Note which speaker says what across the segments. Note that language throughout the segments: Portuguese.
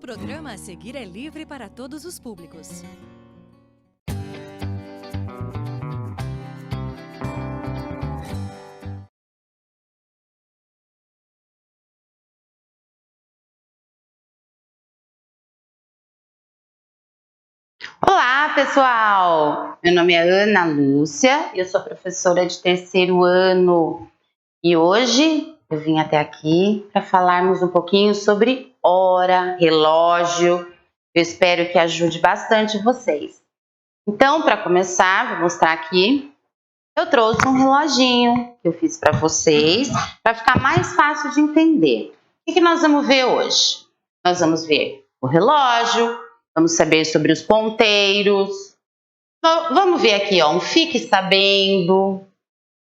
Speaker 1: programa a seguir é livre para todos os públicos.
Speaker 2: Olá, pessoal! Meu nome é Ana Lúcia, eu sou professora de terceiro ano e hoje eu vim até aqui para falarmos um pouquinho sobre hora, relógio. Eu espero que ajude bastante vocês. Então, para começar, vou mostrar aqui. Eu trouxe um reloginho que eu fiz para vocês, para ficar mais fácil de entender. O que nós vamos ver hoje? Nós vamos ver o relógio, vamos saber sobre os ponteiros. Vamos ver aqui, ó, um fique sabendo,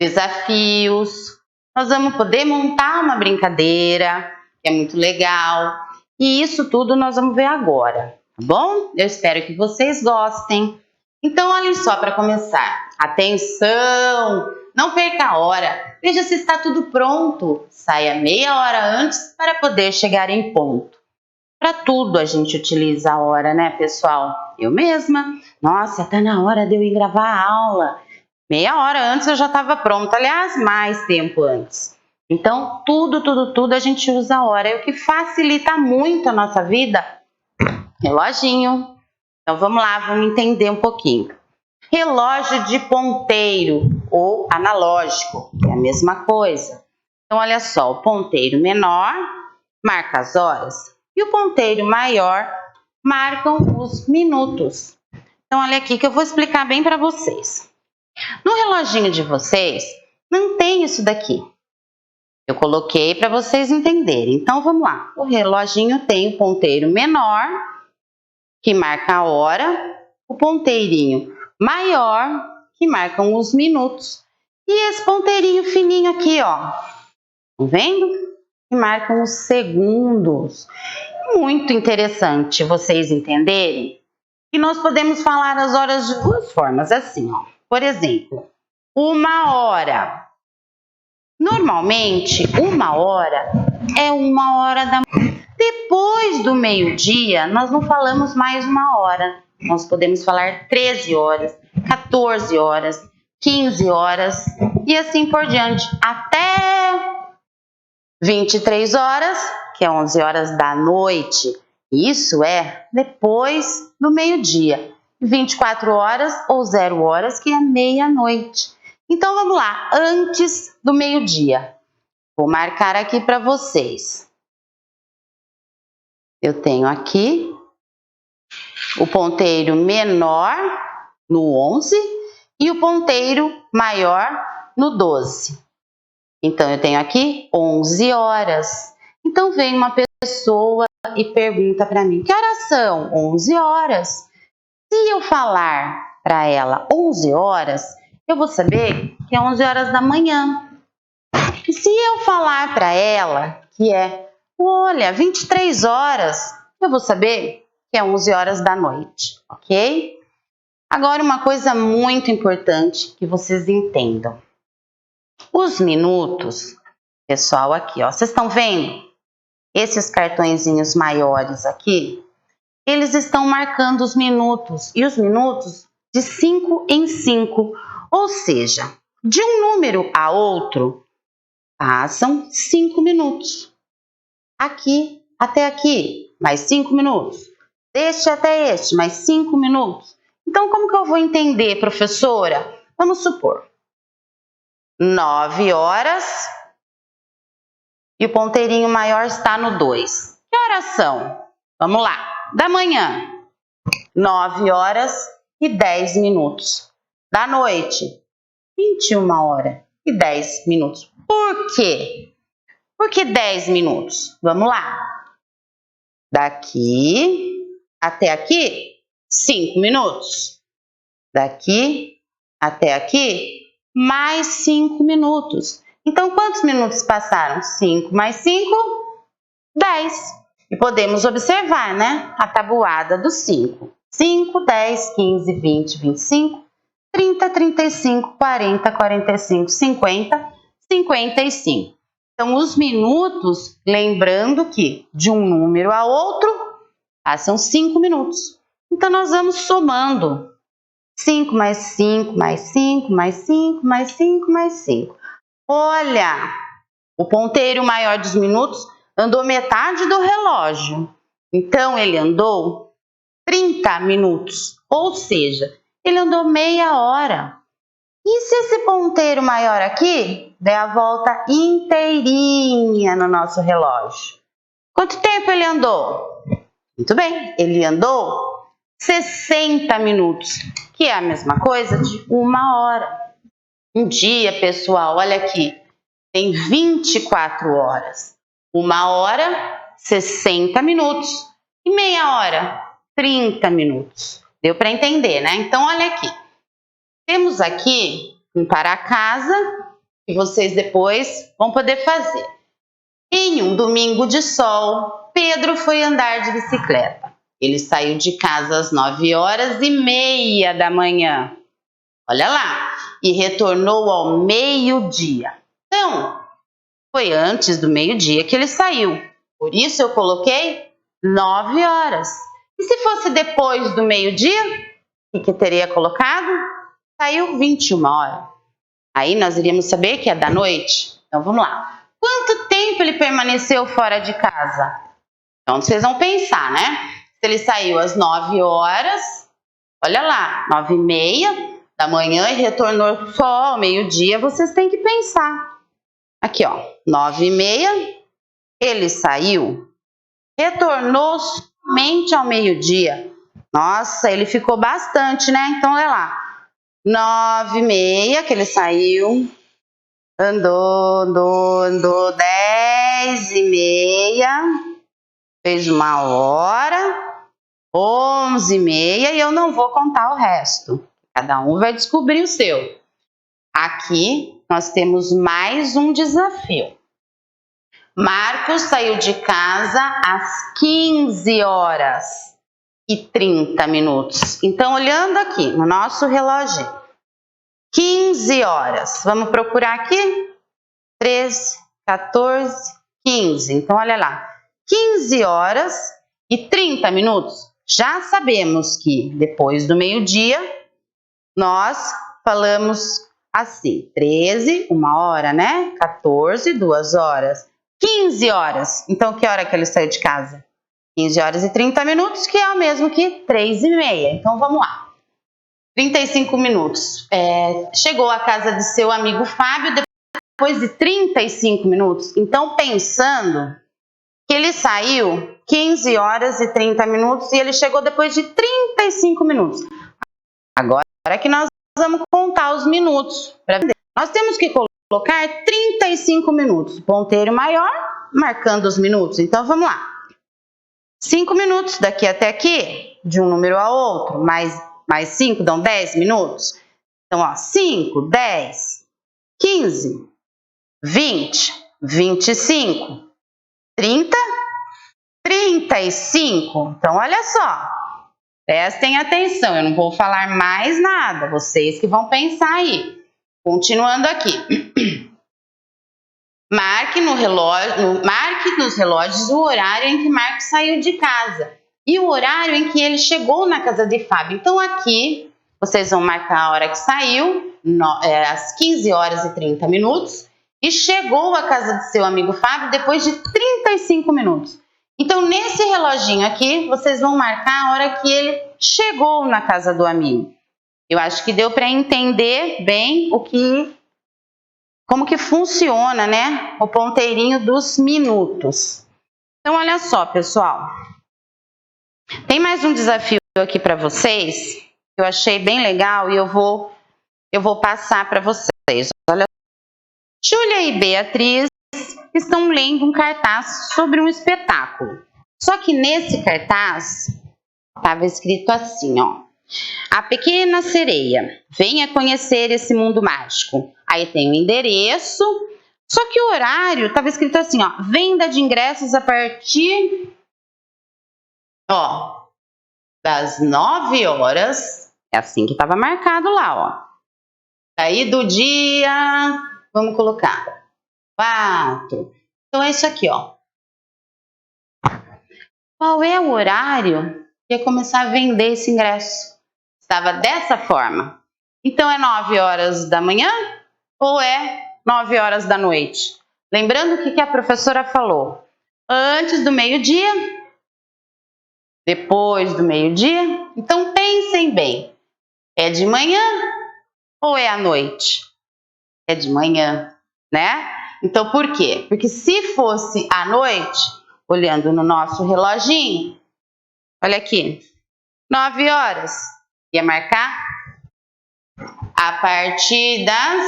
Speaker 2: desafios. Nós vamos poder montar uma brincadeira, que é muito legal. E isso tudo nós vamos ver agora, tá bom? Eu espero que vocês gostem. Então, olhem só para começar. Atenção! Não perca a hora. Veja se está tudo pronto. Saia meia hora antes para poder chegar em ponto. Para tudo a gente utiliza a hora, né, pessoal? Eu mesma. Nossa, tá na hora de eu ir gravar a aula. Meia hora antes eu já estava pronta. Aliás, mais tempo antes. Então, tudo a gente usa a hora. É o que facilita muito a nossa vida. Reloginho. Então, vamos lá, vamos entender um pouquinho. Relógio de ponteiro ou analógico, é a mesma coisa. Então, olha só, o ponteiro menor marca as horas e o ponteiro maior marcam os minutos. Então, olha aqui que eu vou explicar bem para vocês. No reloginho de vocês, não tem isso daqui. Eu coloquei para vocês entenderem. Então, vamos lá. O reloginho tem o ponteiro menor, que marca a hora, o ponteirinho maior, que marcam os minutos, e esse ponteirinho fininho aqui, ó, estão vendo? Que marcam os segundos. Muito interessante vocês entenderem que nós podemos falar as horas de duas formas, assim, ó. Por exemplo, 1 hora. Normalmente, 1 hora é 1 hora da manhã. Depois do meio-dia, nós não falamos mais 1 hora. Nós podemos falar 13 horas, 14 horas, 15 horas e assim por diante. Até 23 horas, que é 11 horas da noite. Isso é depois do meio-dia. 24 horas ou 0 horas, que é meia-noite. Então, vamos lá, antes do meio-dia. Vou marcar aqui para vocês. Eu tenho aqui o ponteiro menor no 11 e o ponteiro maior no 12. Então, eu tenho aqui 11 horas. Então, vem uma pessoa e pergunta para mim, que horas são? 11 horas. Se eu falar para ela 11 horas, eu vou saber que é 11 horas da manhã. E se eu falar para ela que é, olha, 23 horas, eu vou saber que é 11 horas da noite, ok? Agora, uma coisa muito importante que vocês entendam. Os minutos, pessoal, aqui, ó, vocês estão vendo? Esses cartõezinhos maiores aqui, eles estão marcando os minutos, e os minutos de 5 em 5, ou seja, de um número a outro, passam 5 minutos. Aqui até aqui, mais 5 minutos. Deste até este, mais 5 minutos. Então, como que eu vou entender, professora? Vamos supor, 9 horas e o ponteirinho maior está no 2. Que horas são? Vamos lá, da manhã, 9 horas e 10 minutos. Da noite, 21 horas e 10 minutos. Por quê? Por que 10 minutos? Vamos lá. Daqui até aqui, 5 minutos. Daqui até aqui, mais 5 minutos. Então, quantos minutos passaram? 5 mais 5, 10. E podemos observar, né? A tabuada dos 5. 5, 10, 15, 20, 25, 30, 35, 40, 45, 50, 55. Então, os minutos, lembrando que de um número a outro, Passam 5 minutos. Então, nós vamos somando. 5 mais 5, mais 5, mais 5, mais 5, mais 5. Olha, o ponteiro maior dos minutos andou metade do relógio. Então, ele andou 30 minutos. Ou seja, ele andou meia hora. E se esse ponteiro maior aqui der a volta inteirinha no nosso relógio? Quanto tempo ele andou? Muito bem, ele andou 60 minutos, que é a mesma coisa de 1 hora. Um dia, pessoal, olha aqui, tem 24 horas. 1 hora, 60 minutos. E meia hora, 30 minutos. Deu para entender, né? Então, olha aqui. Temos aqui um para casa, que vocês depois vão poder fazer. Em um domingo de sol, Pedro foi andar de bicicleta. Ele saiu de casa às 9h30 da manhã. Olha lá, e retornou ao meio-dia. Então, foi antes do meio-dia que ele saiu. Por isso eu coloquei 9 horas. E se fosse depois do meio-dia, o que teria colocado? Saiu 21 horas. Aí nós iríamos saber que é da noite. Então vamos lá. Quanto tempo ele permaneceu fora de casa? Então vocês vão pensar, né? Se ele saiu às 9 horas, olha lá, 9h30 da manhã e retornou só ao meio-dia, vocês têm que pensar. Aqui, ó, 9h30, ele saiu, retornou somente ao meio-dia. Nossa, ele ficou bastante, né? Então, olha lá. 9h30 que ele saiu, andou 10h30, fez 1 hora, 11h30 e eu não vou contar o resto. Cada um vai descobrir o seu. Aqui nós temos mais um desafio. Marcos saiu de casa às 15h30. Então, olhando aqui no nosso relógio, 15 horas. Vamos procurar aqui? 13, 14, 15. Então, olha lá. 15 horas e 30 minutos. Já sabemos que depois do meio-dia, nós falamos assim. 13, 1 hora, né? 14, 2 horas. 15 horas. Então, que hora que ele saiu de casa? 15 horas e 30 minutos, que é o mesmo que 3h30. Então, vamos lá. 35 minutos. Chegou à casa de seu amigo Fábio depois de 35 minutos. Então, pensando que ele saiu 15 horas e 30 minutos e ele chegou depois de 35 minutos. Agora é que nós vamos contar os minutos. Nós temos que colocar 35 minutos. Ponteiro maior, marcando os minutos. Então, vamos lá. 5 minutos daqui até aqui, de um número ao outro, mais 5 dão 10 minutos. Então, ó, 5, 10, 15, 20, 25, 30, 35. Então, olha só, prestem atenção, eu não vou falar mais nada, vocês que vão pensar aí. Continuando aqui. Marque nos relógios o horário em que Marcos saiu de casa e o horário em que ele chegou na casa de Fábio. Então, aqui, vocês vão marcar a hora que saiu, às 15 horas e 30 minutos, e chegou à casa de seu amigo Fábio depois de 35 minutos. Então, nesse reloginho aqui, vocês vão marcar a hora que ele chegou na casa do amigo. Eu acho que deu para entender bem como que funciona, né, o ponteirinho dos minutos. Então, olha só, pessoal. Tem mais um desafio aqui para vocês, que eu achei bem legal e eu vou passar para vocês. Olha, Júlia e Beatriz estão lendo um cartaz sobre um espetáculo. Só que nesse cartaz estava escrito assim, ó. A Pequena Sereia, venha conhecer esse mundo mágico. Aí tem o endereço, só que o horário estava escrito assim, ó, venda de ingressos a partir, ó, das 9 horas, é assim que estava marcado lá, ó. Aí do dia, vamos colocar, 4. Então é isso aqui, ó. qual é o horário que ia começar a vender esse ingresso. Estava dessa forma. Então, é 9 horas da manhã ou é 9 horas da noite? Lembrando o que a professora falou. Antes do meio-dia, depois do meio-dia. Então, pensem bem. É de manhã ou é à noite? É de manhã, né? Então, por quê? Porque se fosse à noite, olhando no nosso reloginho, olha aqui, 9 horas, ia marcar a partir das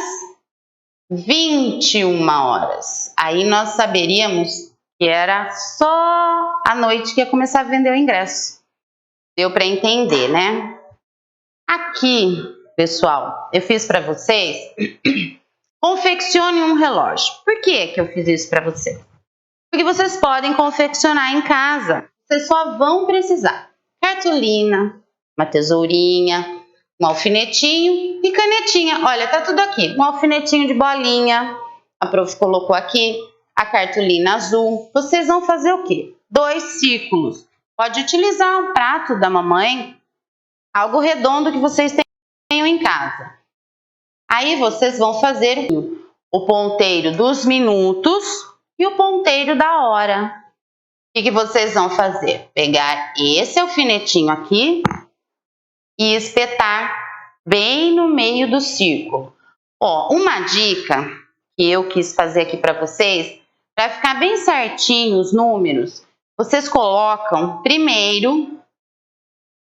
Speaker 2: 21 horas. Aí nós saberíamos que era só à noite que ia começar a vender o ingresso. Deu para entender, né? Aqui, pessoal, eu fiz para vocês, confeccione um relógio. Por que eu fiz isso para vocês? Porque vocês podem confeccionar em casa. Vocês só vão precisar cartolina, uma tesourinha, um alfinetinho e canetinha. Olha, tá tudo aqui. Um alfinetinho de bolinha, a prof colocou aqui, a cartolina azul. Vocês vão fazer o quê? 2 círculos. Pode utilizar o prato da mamãe, algo redondo que vocês tenham em casa. Aí vocês vão fazer o ponteiro dos minutos e o ponteiro da hora. O que vocês vão fazer? Pegar esse alfinetinho aqui e espetar bem no meio do círculo. Ó, uma dica que eu quis fazer aqui para vocês, para ficar bem certinho os números, vocês colocam primeiro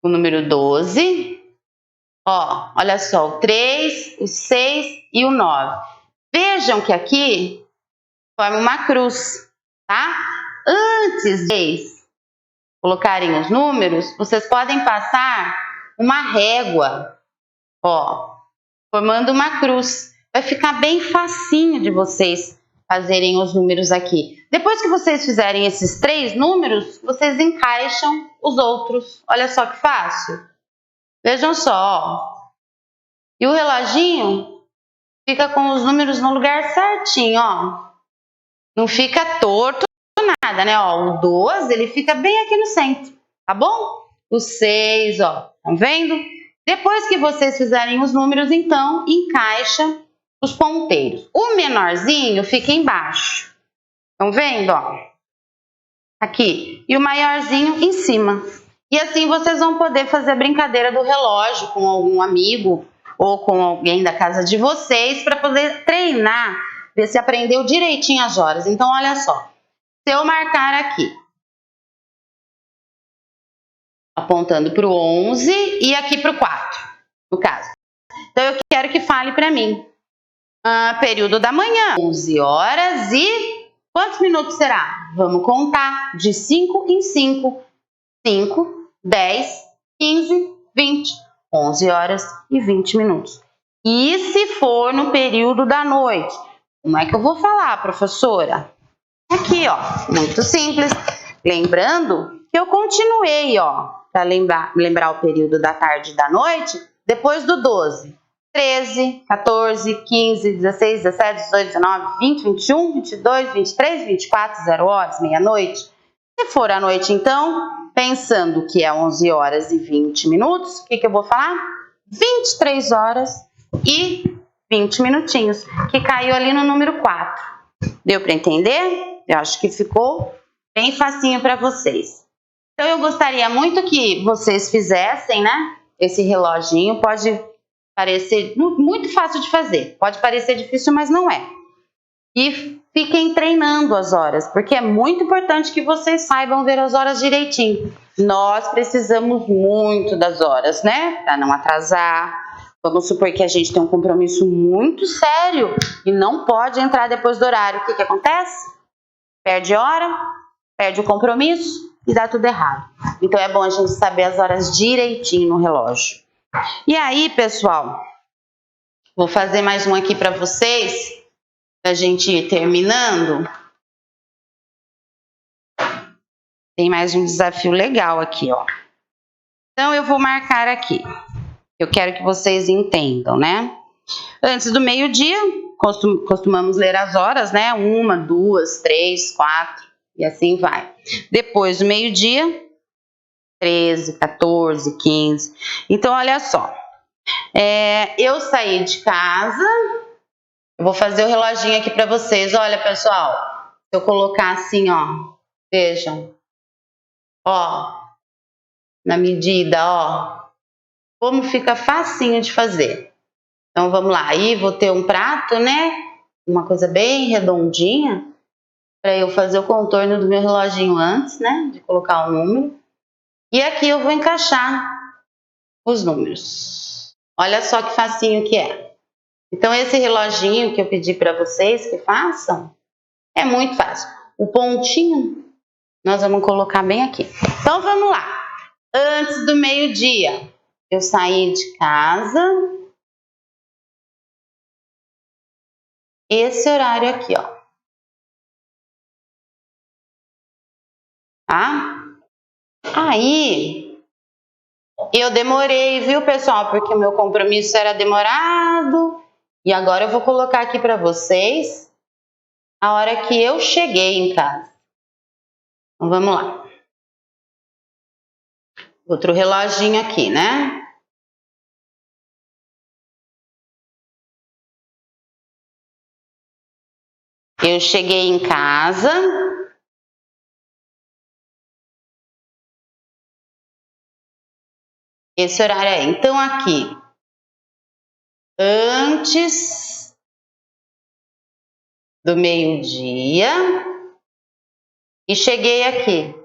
Speaker 2: o número 12, ó, olha só, o 3, o 6 e o 9. Vejam que aqui forma uma cruz, tá? Antes de colocarem os números, vocês podem passar uma régua, ó, formando uma cruz. Vai ficar bem facinho de vocês fazerem os números aqui. Depois que vocês fizerem esses 3 números, vocês encaixam os outros. Olha só que fácil. Vejam só, ó. E o reloginho fica com os números no lugar certinho, ó. Não fica torto nada, né? Ó, o 12, ele fica bem aqui no centro, tá bom? O 6, ó, estão vendo? Depois que vocês fizerem os números, então, encaixa os ponteiros. O menorzinho fica embaixo. Estão vendo, ó? Aqui. E o maiorzinho em cima. E assim vocês vão poder fazer a brincadeira do relógio com algum amigo ou com alguém da casa de vocês para poder treinar, ver se aprendeu direitinho as horas. Então, olha só. Se eu marcar aqui, apontando para o 11 e aqui para o 4, no caso. Então, eu quero que fale para mim. Período da manhã, 11 horas e... quantos minutos será? Vamos contar de 5 em 5. 5, 10, 15, 20. 11 horas e 20 minutos. E se for no período da noite? Como é que eu vou falar, professora? Aqui, ó, muito simples. Lembrando que eu continuei, ó, para lembrar o período da tarde e da noite, depois do 12. 13, 14, 15, 16, 17, 18, 19, 20, 21, 22, 23, 24, 0 horas, meia-noite. Se for à noite, então, pensando que é 11 horas e 20 minutos, o que eu vou falar? 23 horas e 20 minutinhos, que caiu ali no número 4. Deu para entender? Eu acho que ficou bem facinho para vocês. Então, eu gostaria muito que vocês fizessem, né? Esse reloginho pode parecer muito fácil de fazer. Pode parecer difícil, mas não é. E fiquem treinando as horas, porque é muito importante que vocês saibam ver as horas direitinho. Nós precisamos muito das horas, né? Para não atrasar. Vamos supor que a gente tem um compromisso muito sério e não pode entrar depois do horário. O que acontece? Perde hora, perde o compromisso e dá tudo errado. Então é bom a gente saber as horas direitinho no relógio. E aí, pessoal, vou fazer mais um aqui para vocês, para a gente ir terminando. Tem mais um desafio legal aqui, ó. Então, eu vou marcar aqui. Eu quero que vocês entendam, né? Antes do meio-dia, costumamos ler as horas, né? 1, 2, 3, 4. E assim vai. Depois do meio-dia, 13, 14, 15. Então, olha só. Eu saí de casa. Eu vou fazer o reloginho aqui para vocês. Olha, pessoal. Se eu colocar assim, ó. Vejam. Ó. Na medida, ó. Como fica facinho de fazer. Então, vamos lá. Aí, vou ter um prato, né? Uma coisa bem redondinha. Para eu fazer o contorno do meu reloginho antes, né? De colocar o número. E aqui eu vou encaixar os números. Olha só que facinho que é. Então, esse reloginho que eu pedi para vocês que façam, é muito fácil. O pontinho, nós vamos colocar bem aqui. Então, vamos lá. Antes do meio-dia, eu saí de casa. Esse horário aqui, ó. Tá? Aí, eu demorei, viu, pessoal? Porque o meu compromisso era demorado. E agora eu vou colocar aqui para vocês a hora que eu cheguei em casa. Então, vamos lá. Outro reloginho aqui, né? Eu cheguei em casa. Esse horário é. Então, aqui. Antes do meio-dia. E cheguei aqui.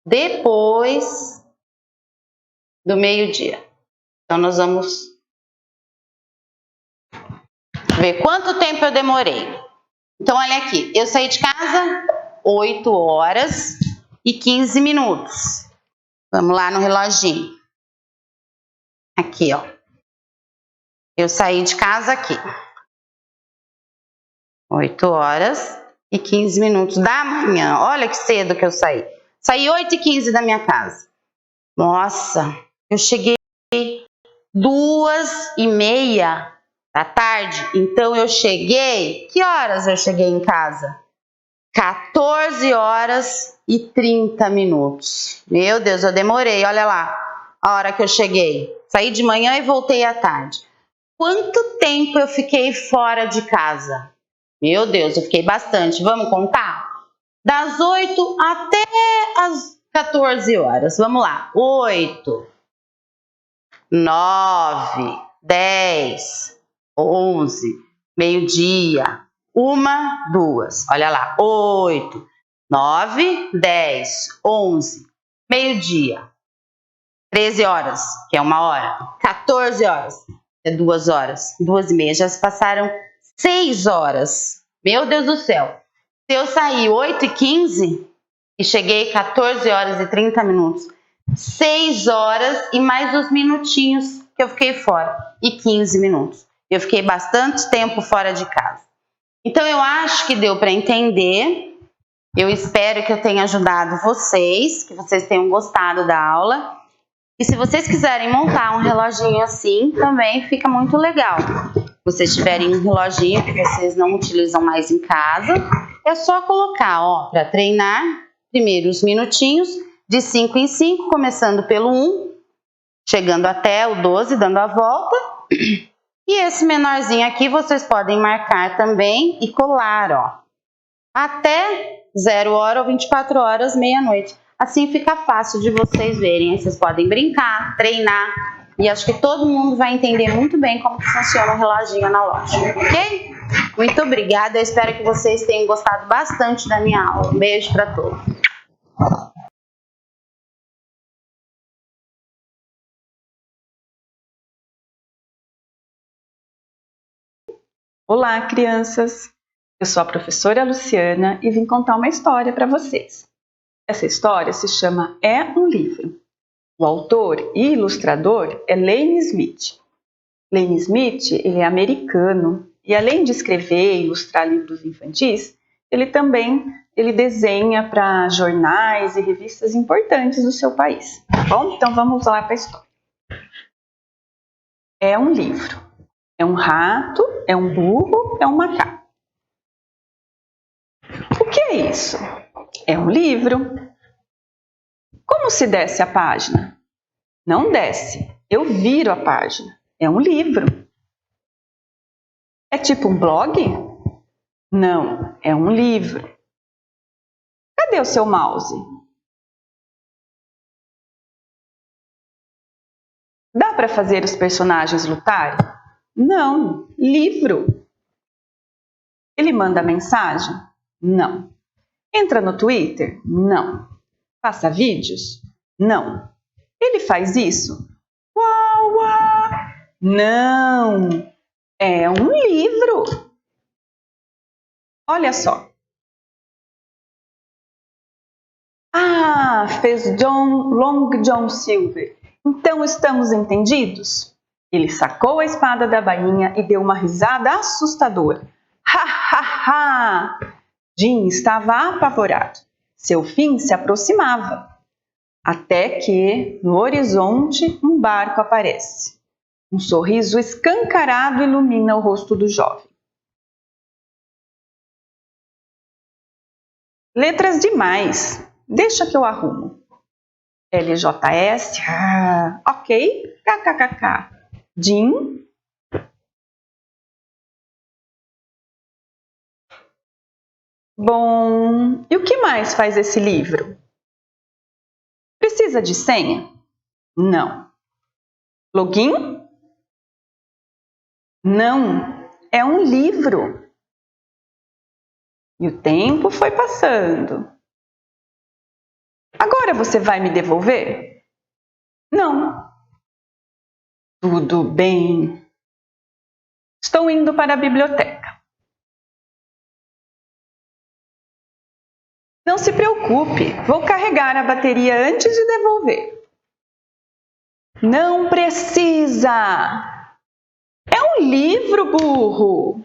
Speaker 2: Depois do meio-dia. Então, nós vamos ver quanto tempo eu demorei. Então, olha aqui. Eu saí de casa 8 horas e 15 minutos. Vamos lá no reloginho. Aqui, ó. Eu saí de casa aqui. 8 horas e 15 minutos da manhã. Olha que cedo que eu saí. Saí 8h15 da minha casa. Nossa, eu cheguei 2h30 da tarde. Então eu cheguei... Que horas eu cheguei em casa? 14 horas e 30 minutos. Meu Deus, eu demorei. Olha lá a hora que eu cheguei. Saí de manhã e voltei à tarde. Quanto tempo eu fiquei fora de casa? Meu Deus, eu fiquei bastante. Vamos contar? Das 8 até as 14 horas. Vamos lá. 8, 9, 10, 11, meio-dia, 1, 2. Olha lá. 8, 9, 10, 11, meio-dia, 13 horas, que é 1 hora, 14 horas, é 2 horas, 2h30. Já se passaram 6 horas. Meu Deus do céu. Se eu sair 8h15 e cheguei 14 horas e 30 minutos, 6 horas e mais uns minutinhos que eu fiquei fora, e 15 minutos. Eu fiquei bastante tempo fora de casa. Então, eu acho que deu para entender. Eu espero que eu tenha ajudado vocês, que vocês tenham gostado da aula. E se vocês quiserem montar um reloginho assim, também fica muito legal. Se vocês tiverem um reloginho que vocês não utilizam mais em casa, é só colocar, ó, para treinar, primeiro os minutinhos, de 5 em 5, começando pelo 1, chegando até o 12, dando a volta. E esse menorzinho aqui vocês podem marcar também e colar, ó, até 0 hora ou 24 horas, meia-noite. Assim fica fácil de vocês verem. Aí vocês podem brincar, treinar. E acho que todo mundo vai entender muito bem como que funciona o reloginho analógico, ok? Muito obrigada. Eu espero que vocês tenham gostado bastante da minha aula. Um beijo para todos.
Speaker 3: Olá, crianças! Eu sou a professora Luciana e vim contar uma história para vocês. Essa história se chama É um Livro. O autor e ilustrador é Lane Smith. Lane Smith, ele é americano e além de escrever e ilustrar livros infantis, ele também desenha para jornais e revistas importantes do seu país. Bom, então vamos lá para a história. É um livro. É um rato, é um burro, é um macaco. O que é isso? É um livro. Como se desce a página? Não desce, eu viro a página. É um livro. É tipo um blog? Não, é um livro. Cadê o seu mouse? Dá para fazer os personagens lutarem? Não, livro. Ele manda mensagem? Não. Entra no Twitter? Não. Passa vídeos? Não. Ele faz isso? Uau, uau. Não, é um livro. Olha só. Ah, fez Long John Silver. Então estamos entendidos? Ele sacou a espada da bainha e deu uma risada assustadora. Ha, ha, ha! Jim estava apavorado. Seu fim se aproximava. Até que, no horizonte, um barco aparece. Um sorriso escancarado ilumina o rosto do jovem. Letras demais. Deixa que eu arrumo. LJS, ok, kkkk. Jim. Bom, e o que mais faz esse livro? Precisa de senha? Não. Login? Não, é um livro. E o tempo foi passando. Agora você vai me devolver? Não. Tudo bem. Estou indo para a biblioteca. Não se preocupe, vou carregar a bateria antes de devolver. Não precisa! É um livro, burro!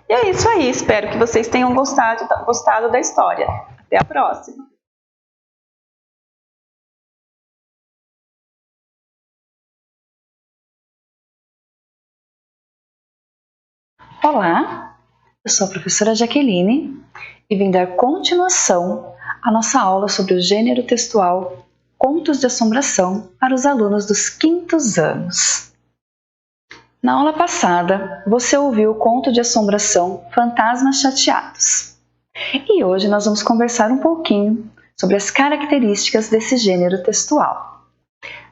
Speaker 3: E é isso aí, espero que vocês tenham gostado da história. Até a próxima!
Speaker 4: Olá, eu sou a professora Jaqueline e vim dar continuação à nossa aula sobre o gênero textual Contos de Assombração para os alunos dos 5º anos. Na aula passada, você ouviu o conto de assombração Fantasmas Chateados. E hoje nós vamos conversar um pouquinho sobre as características desse gênero textual.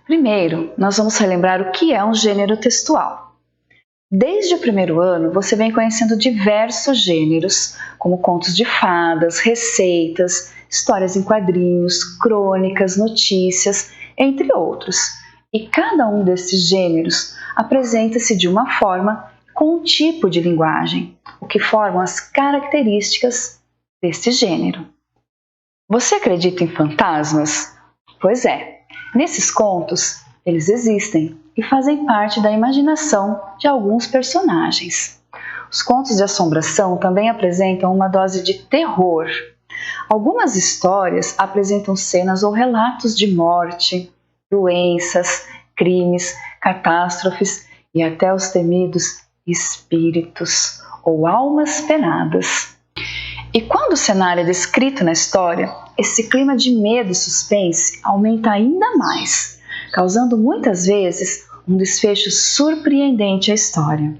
Speaker 4: Primeiro, nós vamos relembrar o que é um gênero textual. Desde o 1º ano, você vem conhecendo diversos gêneros, como contos de fadas, receitas, histórias em quadrinhos, crônicas, notícias, entre outros. E cada um desses gêneros apresenta-se de uma forma com um tipo de linguagem, o que formam as características deste gênero. Você acredita em fantasmas? Pois é, nesses contos eles existem e fazem parte da imaginação de alguns personagens. Os contos de assombração também apresentam uma dose de terror. Algumas histórias apresentam cenas ou relatos de morte, doenças, crimes, catástrofes e até os temidos espíritos ou almas penadas. E quando o cenário é descrito na história, esse clima de medo e suspense aumenta ainda mais, causando muitas vezes um desfecho surpreendente à história.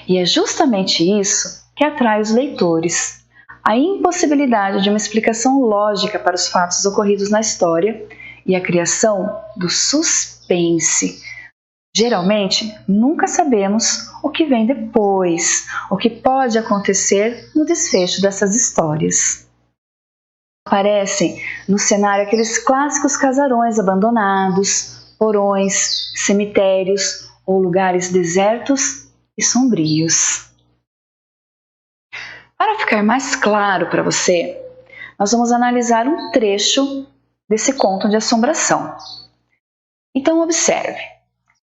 Speaker 4: E é justamente isso que atrai os leitores, a impossibilidade de uma explicação lógica para os fatos ocorridos na história e a criação do suspense. Geralmente, nunca sabemos o que vem depois, o que pode acontecer no desfecho dessas histórias. Aparecem no cenário aqueles clássicos casarões abandonados, porões, cemitérios ou lugares desertos e sombrios. Para ficar mais claro para você, nós vamos analisar um trecho desse conto de assombração. Então observe.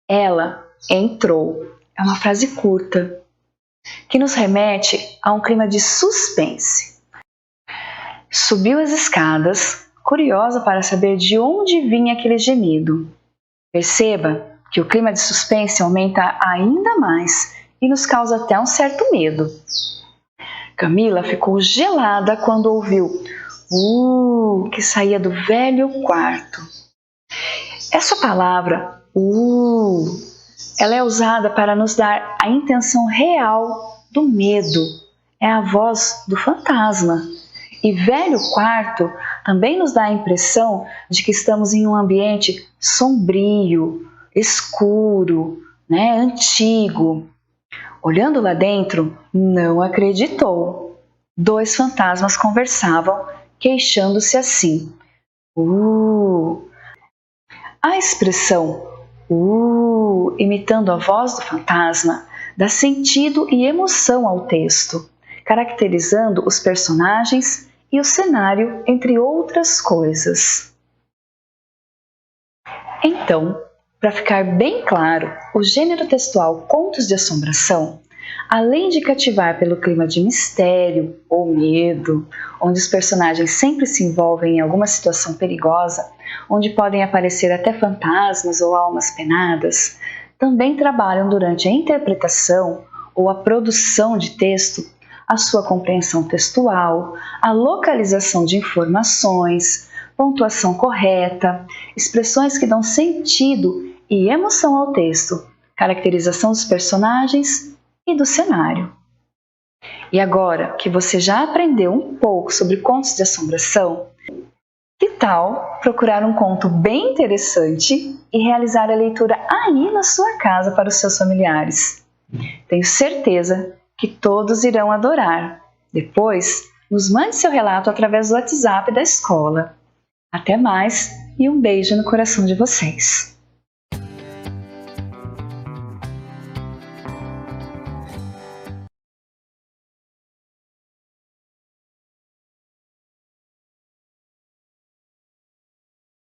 Speaker 4: Ela entrou. É uma frase curta que nos remete a um clima de suspense. Subiu as escadas, curiosa para saber de onde vinha aquele gemido. Perceba que o clima de suspense aumenta ainda mais e nos causa até um certo medo. Camila ficou gelada quando ouviu que saía do velho quarto. Essa palavra ela é usada para nos dar a intenção real do medo. É a voz do fantasma. E velho quarto também nos dá a impressão de que estamos em um ambiente sombrio, escuro, antigo. Olhando lá dentro, não acreditou. 2 fantasmas conversavam, queixando-se assim. A expressão imitando a voz do fantasma dá sentido e emoção ao texto, caracterizando os personagens e o cenário, entre outras coisas. Então, para ficar bem claro, o gênero textual Contos de Assombração, além de cativar pelo clima de mistério ou medo, onde os personagens sempre se envolvem em alguma situação perigosa, onde podem aparecer até fantasmas ou almas penadas, também trabalham durante a interpretação ou a produção de texto a sua compreensão textual, a localização de informações, pontuação correta, expressões que dão sentido e emoção ao texto, caracterização dos personagens e do cenário. E agora que você já aprendeu um pouco sobre contos de assombração, que tal procurar um conto bem interessante e realizar a leitura aí na sua casa para os seus familiares? Tenho certeza que todos irão adorar. Depois, nos mande seu relato através do WhatsApp da escola. Até mais e um beijo no coração de vocês!